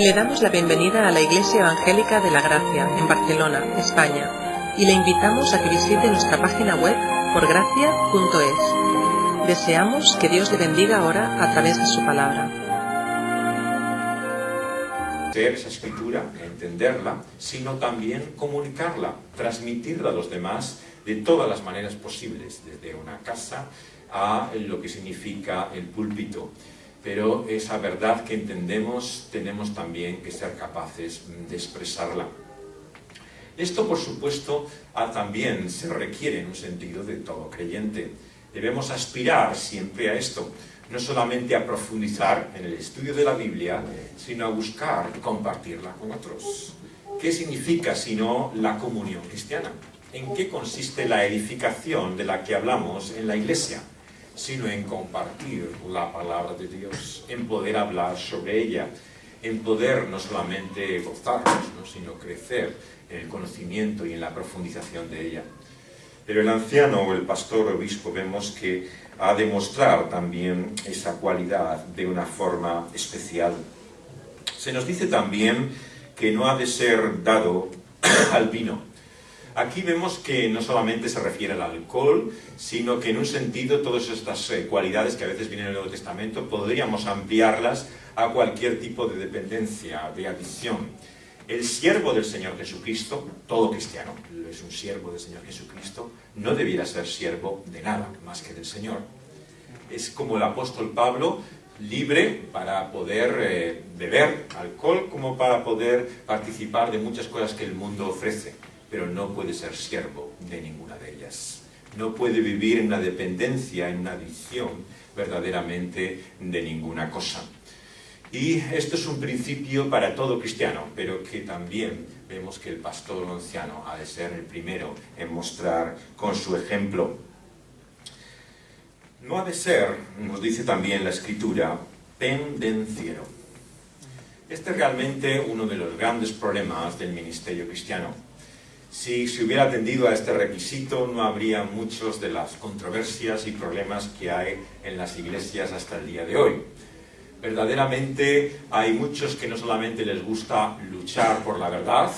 Le damos la bienvenida a la Iglesia Evangélica de la Gracia, en Barcelona, España, y le invitamos a que visite nuestra página web porgracia.es. Deseamos que Dios le bendiga ahora a través de su palabra. Leer esa escritura, entenderla, sino también comunicarla, transmitirla a los demás de todas las maneras posibles, desde una casa a lo que significa el púlpito. Pero esa verdad que entendemos tenemos también que ser capaces de expresarla. Esto, por supuesto, también se requiere en un sentido de todo creyente. Debemos aspirar siempre a esto, no solamente a profundizar en el estudio de la Biblia, sino a buscar compartirla con otros. ¿Qué significa sino la comunión cristiana? ¿En qué consiste la edificación de la que hablamos en la Iglesia? Sino en compartir la palabra de Dios, en poder hablar sobre ella, en poder no solamente gozarnos, ¿no?, sino crecer en el conocimiento y en la profundización de ella. Pero el anciano o el pastor o obispo vemos que ha de mostrar también esa cualidad de una forma especial. Se nos dice también que no ha de ser dado al vino. Aquí vemos que no solamente se refiere al alcohol, sino que en un sentido todas estas cualidades que a veces vienen en el Nuevo Testamento podríamos ampliarlas a cualquier tipo de dependencia, de adicción. El siervo del Señor Jesucristo, todo cristiano es un siervo del Señor Jesucristo, no debiera ser siervo de nada más que del Señor. Es como el apóstol Pablo, libre para poder beber alcohol, como para poder participar de muchas cosas que el mundo ofrece, pero no puede ser siervo de ninguna de ellas. No puede vivir en una dependencia, en una adicción verdaderamente de ninguna cosa. Y esto es un principio para todo cristiano, pero que también vemos que el pastor anciano ha de ser el primero en mostrar con su ejemplo. No ha de ser, nos dice también la Escritura, pendenciero. Este es realmente uno de los grandes problemas del ministerio cristiano. Si se hubiera atendido a este requisito, no habría muchas de las controversias y problemas que hay en las iglesias hasta el día de hoy. Verdaderamente hay muchos que no solamente les gusta luchar por la verdad,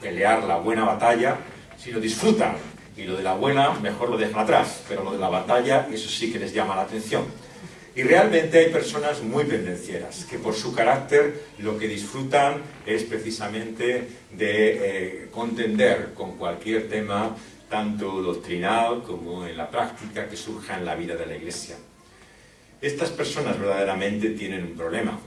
pelear la buena batalla, sino disfrutan. Y lo de la buena, mejor lo dejan atrás, pero lo de la batalla, eso sí que les llama la atención. Y realmente hay personas muy pendencieras, que por su carácter lo que disfrutan es precisamente de contender con cualquier tema, tanto doctrinal como en la práctica que surja en la vida de la Iglesia. Estas personas verdaderamente tienen un problema,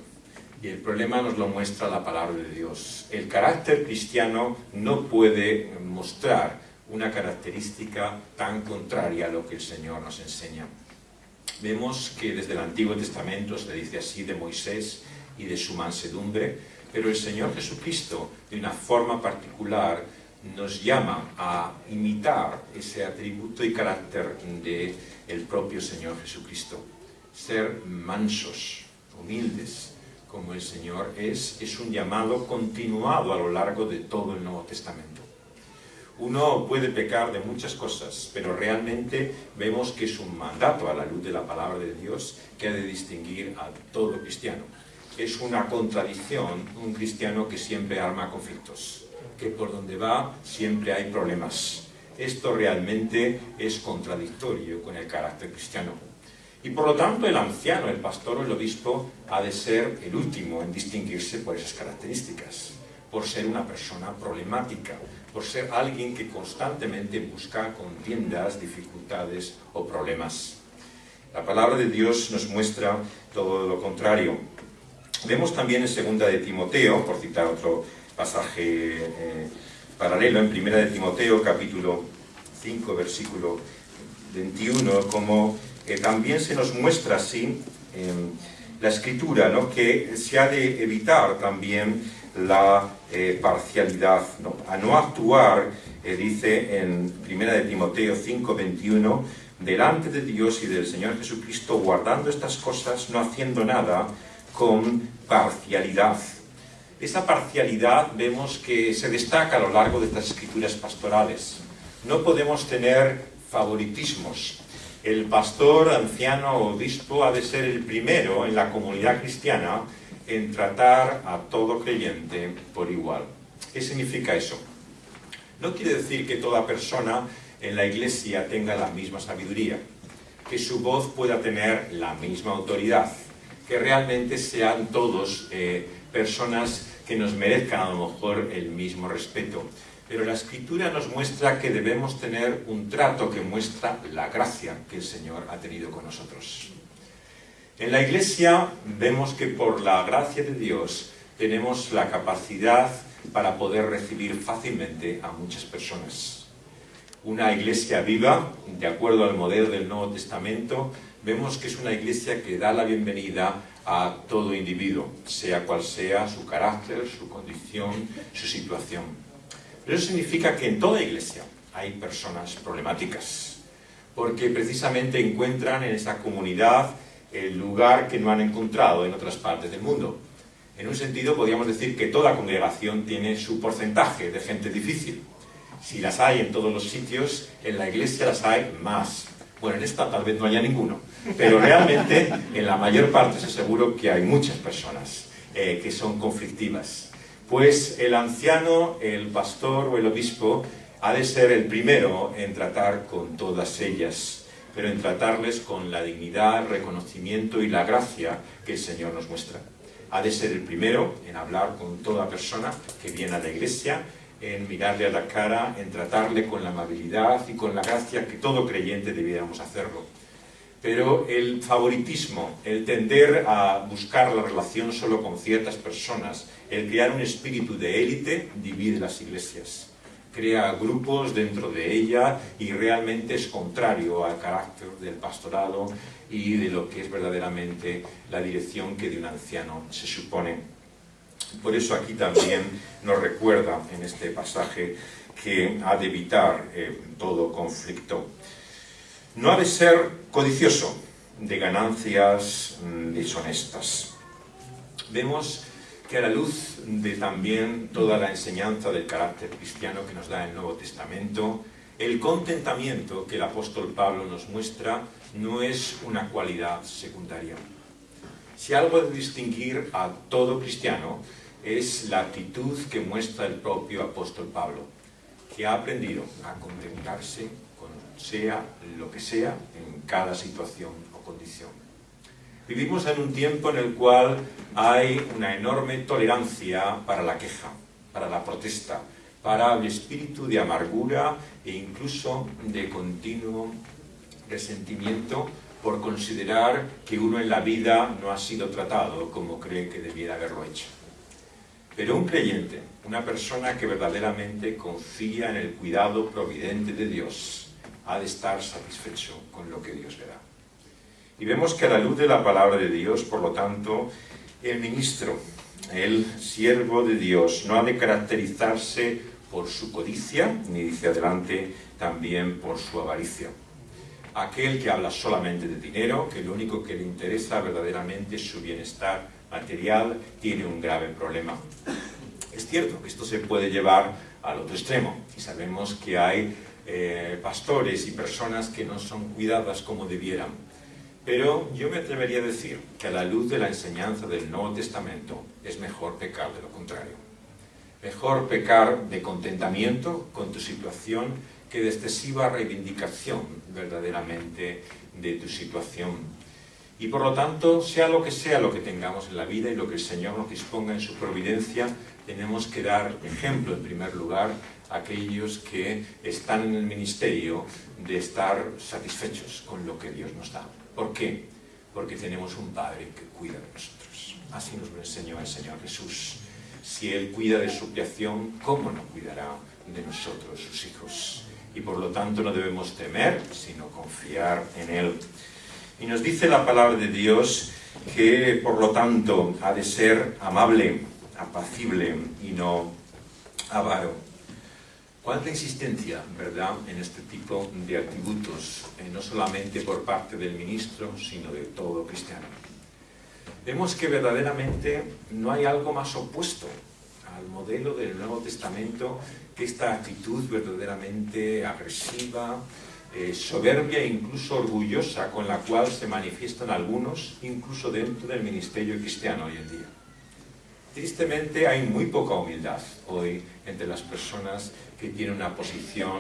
y el problema nos lo muestra la palabra de Dios. El carácter cristiano no puede mostrar una característica tan contraria a lo que el Señor nos enseña. Vemos que desde el Antiguo Testamento se le dice así de Moisés y de su mansedumbre, pero el Señor Jesucristo, de una forma particular, nos llama a imitar ese atributo y carácter del propio Señor Jesucristo. Ser mansos, humildes, como el Señor es un llamado continuado a lo largo de todo el Nuevo Testamento. Uno puede pecar de muchas cosas, pero realmente vemos que es un mandato a la luz de la palabra de Dios que ha de distinguir a todo cristiano. Es una contradicción un cristiano que siempre arma conflictos, que por donde va siempre hay problemas. Esto realmente es contradictorio con el carácter cristiano. Y por lo tanto el anciano, el pastor o el obispo ha de ser el último en distinguirse por esas características, por ser una persona problemática, por ser alguien que constantemente busca contiendas, dificultades o problemas. La palabra de Dios nos muestra todo lo contrario. Vemos también en 2 de Timoteo, por citar otro pasaje paralelo, en 1 de Timoteo capítulo 5, versículo 21, como también se nos muestra así la Escritura, ¿no?, que se ha de evitar también la parcialidad, ¿no? A no actuar, dice en 1 de Timoteo 5:21, delante de Dios y del Señor Jesucristo, guardando estas cosas, no haciendo nada con parcialidad. Esa parcialidad vemos que se destaca a lo largo de estas escrituras pastorales. No podemos tener favoritismos. El pastor, anciano o obispo ha de ser el primero en la comunidad cristiana en tratar a todo creyente por igual. ¿Qué significa eso? No quiere decir que toda persona en la Iglesia tenga la misma sabiduría, que su voz pueda tener la misma autoridad, que realmente sean todos personas que nos merezcan a lo mejor el mismo respeto. Pero la Escritura nos muestra que debemos tener un trato que muestra la gracia que el Señor ha tenido con nosotros. En la Iglesia vemos que por la gracia de Dios tenemos la capacidad para poder recibir fácilmente a muchas personas. Una Iglesia viva, de acuerdo al modelo del Nuevo Testamento, vemos que es una Iglesia que da la bienvenida a todo individuo, sea cual sea su carácter, su condición, su situación. Pero eso significa que en toda Iglesia hay personas problemáticas, porque precisamente encuentran en esa comunidad el lugar que no han encontrado en otras partes del mundo. En un sentido, podríamos decir que toda congregación tiene su porcentaje de gente difícil. Si las hay en todos los sitios, en la Iglesia las hay más. Bueno, en esta tal vez no haya ninguno, pero realmente en la mayor parte se aseguro que hay muchas personas que son conflictivas. Pues el anciano, el pastor o el obispo ha de ser el primero en tratar con todas ellas, pero en tratarles con la dignidad, el reconocimiento y la gracia que el Señor nos muestra. Ha de ser el primero en hablar con toda persona que viene a la Iglesia, en mirarle a la cara, en tratarle con la amabilidad y con la gracia que todo creyente debiéramos hacerlo. Pero el favoritismo, el tender a buscar la relación solo con ciertas personas, el crear un espíritu de élite, divide las iglesias. Crea grupos dentro de ella y realmente es contrario al carácter del pastorado y de lo que es verdaderamente la dirección que de un anciano se supone. Por eso aquí también nos recuerda en este pasaje que ha de evitar todo conflicto. No ha de ser codicioso de ganancias deshonestas. Vemos que a la luz de también toda la enseñanza del carácter cristiano que nos da el Nuevo Testamento, el contentamiento que el apóstol Pablo nos muestra no es una cualidad secundaria. Si algo debe distinguir a todo cristiano es la actitud que muestra el propio apóstol Pablo, que ha aprendido a contentarse con sea lo que sea en cada situación o condición. Vivimos en un tiempo en el cual hay una enorme tolerancia para la queja, para la protesta, para el espíritu de amargura e incluso de continuo resentimiento por considerar que uno en la vida no ha sido tratado como cree que debiera haberlo hecho. Pero un creyente, una persona que verdaderamente confía en el cuidado providente de Dios, ha de estar satisfecho con lo que Dios le da. Y vemos que a la luz de la palabra de Dios, por lo tanto, el ministro, el siervo de Dios, no ha de caracterizarse por su codicia, ni dice adelante también por su avaricia. Aquel que habla solamente de dinero, que lo único que le interesa verdaderamente es su bienestar material, tiene un grave problema. Es cierto que esto se puede llevar al otro extremo, y sabemos que hay pastores y personas que no son cuidadas como debieran. Pero yo me atrevería a decir que a la luz de la enseñanza del Nuevo Testamento es mejor pecar de lo contrario. Mejor pecar de contentamiento con tu situación que de excesiva reivindicación verdaderamente de tu situación. Y por lo tanto, sea lo que tengamos en la vida y lo que el Señor nos disponga en su providencia, tenemos que dar ejemplo en primer lugar a aquellos que están en el ministerio de estar satisfechos con lo que Dios nos da. ¿Por qué? Porque tenemos un Padre que cuida de nosotros. Así nos lo enseñó el Señor Jesús. Si Él cuida de su creación, ¿cómo no cuidará de nosotros, sus hijos? Y por lo tanto no debemos temer, sino confiar en Él. Y nos dice la palabra de Dios que, por lo tanto, ha de ser amable, apacible y no avaro. ¿Cuánta insistencia, verdad, en este tipo de atributos, no solamente por parte del ministro, sino de todo cristiano? Vemos que verdaderamente no hay algo más opuesto al modelo del Nuevo Testamento que esta actitud verdaderamente agresiva, soberbia e incluso orgullosa con la cual se manifiestan algunos, incluso dentro del ministerio cristiano hoy en día. Tristemente hay muy poca humildad hoy entre las personas que tienen una posición